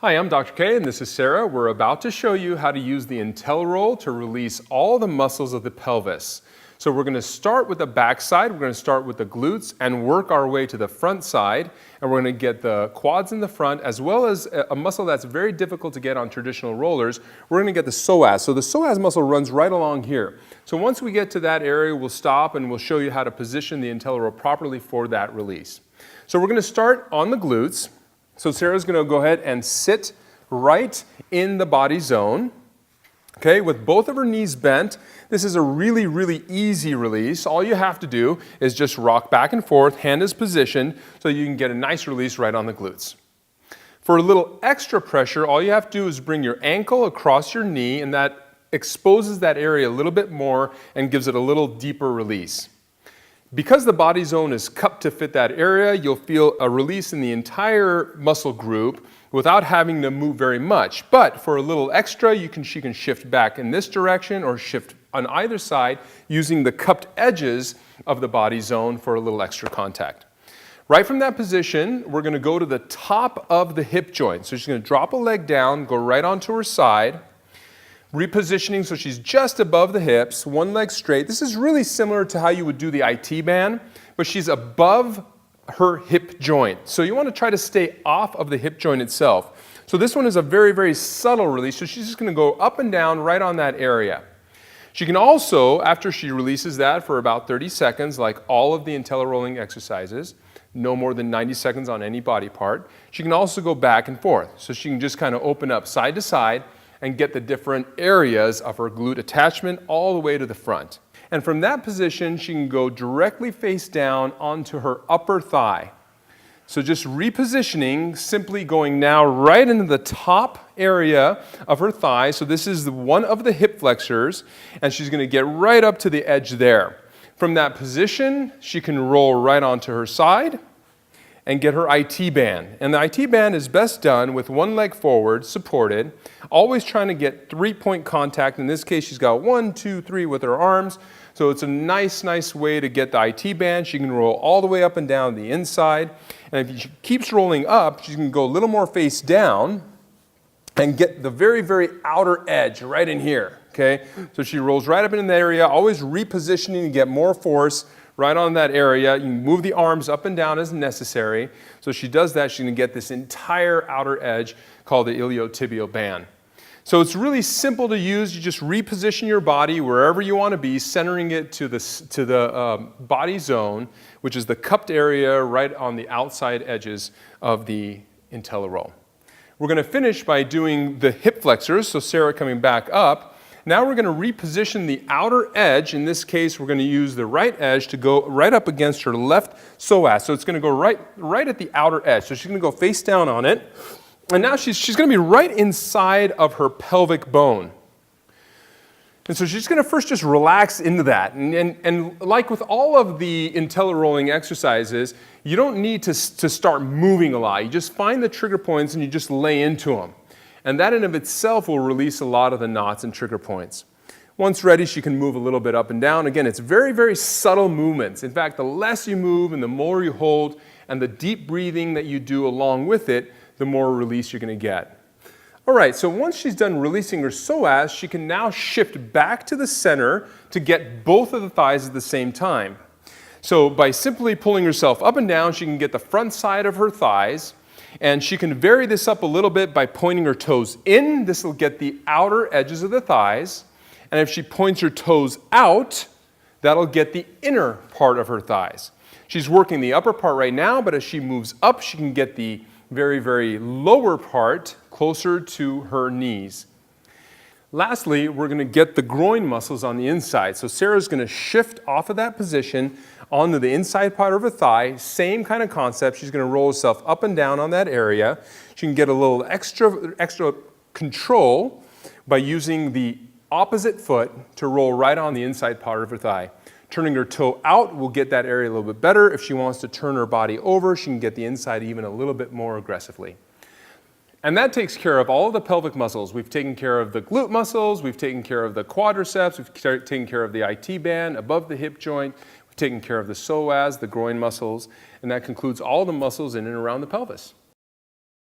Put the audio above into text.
Hi, I'm Dr. K and this is Sarah. We're about to show you how to use the IntelliRoll to release all the muscles of the pelvis. So we're going to start with the back side, we're going to start with the glutes and work our way to the front side, and we're going to get the quads in the front as well as a muscle that's very difficult to get on traditional rollers. We're going to get the psoas. So the psoas muscle runs right along here. So once we get to that area, we'll stop and we'll show you how to position the IntelliRoll properly for that release. So we're going to start on the glutes. So Sarah's going to go ahead and sit right in the body zone, okay, with both of her knees bent. This is a really, really easy release. All you have to do is just rock back and forth, hand is positioned, so you can get a nice release right on the glutes. For a little extra pressure, all you have to do is bring your ankle across your knee, and that exposes that area a little bit more and gives it a little deeper release. Because the body zone is cupped to fit that area, you'll feel a release in the entire muscle group without having to move very much. But for a little extra, she can shift back in this direction or shift on either side using the cupped edges of the body zone for a little extra contact. Right from that position, we're going to go to the top of the hip joint. So she's going to drop a leg down, go right onto her side. Repositioning so she's just above the hips, one leg straight. This is really similar to how you would do the IT band, but she's above her hip joint. So you want to try to stay off of the hip joint itself. So this one is a very, very subtle release. So she's just going to go up and down right on that area. She can also, after she releases that for about 30 seconds, like all of the IntelliRolling exercises, no more than 90 seconds on any body part, she can also go back and forth. So she can just kind of open up side to side and get the different areas of her glute attachment all the way to the front. And from that position, she can go directly face down onto her upper thigh. So just repositioning, simply going now right into the top area of her thigh. So this is one of the hip flexors, and she's going to get right up to the edge there. From that position, she can roll right onto her side and get her IT band. And the IT band is best done with one leg forward, supported, always trying to get 3-point contact. In this case, she's got 1, 2, 3 with her arms. So it's a nice way to get the IT band. She can roll all the way up and down the inside. And if she keeps rolling up, she can go a little more face down and get the very, very outer edge right in here, okay? So she rolls right up in the area, always repositioning to get more force right on that area. You can move the arms up and down as necessary. So she does that, she's going to get this entire outer edge called the iliotibial band. So it's really simple to use. You just reposition your body wherever you want to be, centering it to the body zone, which is the cupped area right on the outside edges of the IntelliRoll. We're going to finish by doing the hip flexors, so Sarah coming back up. Now we're going to reposition the outer edge. In this case, we're going to use the right edge to go right up against her left psoas. So it's going to go right at the outer edge. So she's going to go face down on it. And now she's going to be right inside of her pelvic bone. And so she's going to first just relax into that. And like with all of the IntelliRolling exercises, you don't need to start moving a lot. You just find the trigger points and you just lay into them. And that in of itself will release a lot of the knots and trigger points. Once ready, she can move a little bit up and down. Again, it's very, very subtle movements. In fact, the less you move and the more you hold and the deep breathing that you do along with it, the more release you're going to get. All right, so once she's done releasing her psoas, she can now shift back to the center to get both of the thighs at the same time. So by simply pulling herself up and down, she can get the front side of her thighs. And she can vary this up a little bit by pointing her toes in. This will get the outer edges of the thighs. And if she points her toes out, that'll get the inner part of her thighs. She's working the upper part right now, but as she moves up, she can get the very, very lower part closer to her knees. Lastly, we're going to get the groin muscles on the inside. So Sarah's going to shift off of that position onto the inside part of her thigh. Same kind of concept. She's going to roll herself up and down on that area. She can get a little extra control by using the opposite foot to roll right on the inside part of her thigh. Turning her toe out will get that area a little bit better. If she wants to turn her body over, she can get the inside even a little bit more aggressively. And that takes care of all of the pelvic muscles. We've taken care of the glute muscles, we've taken care of the quadriceps, we've taken care of the IT band above the hip joint, we've taken care of the psoas, the groin muscles, and that concludes all the muscles in and around the pelvis.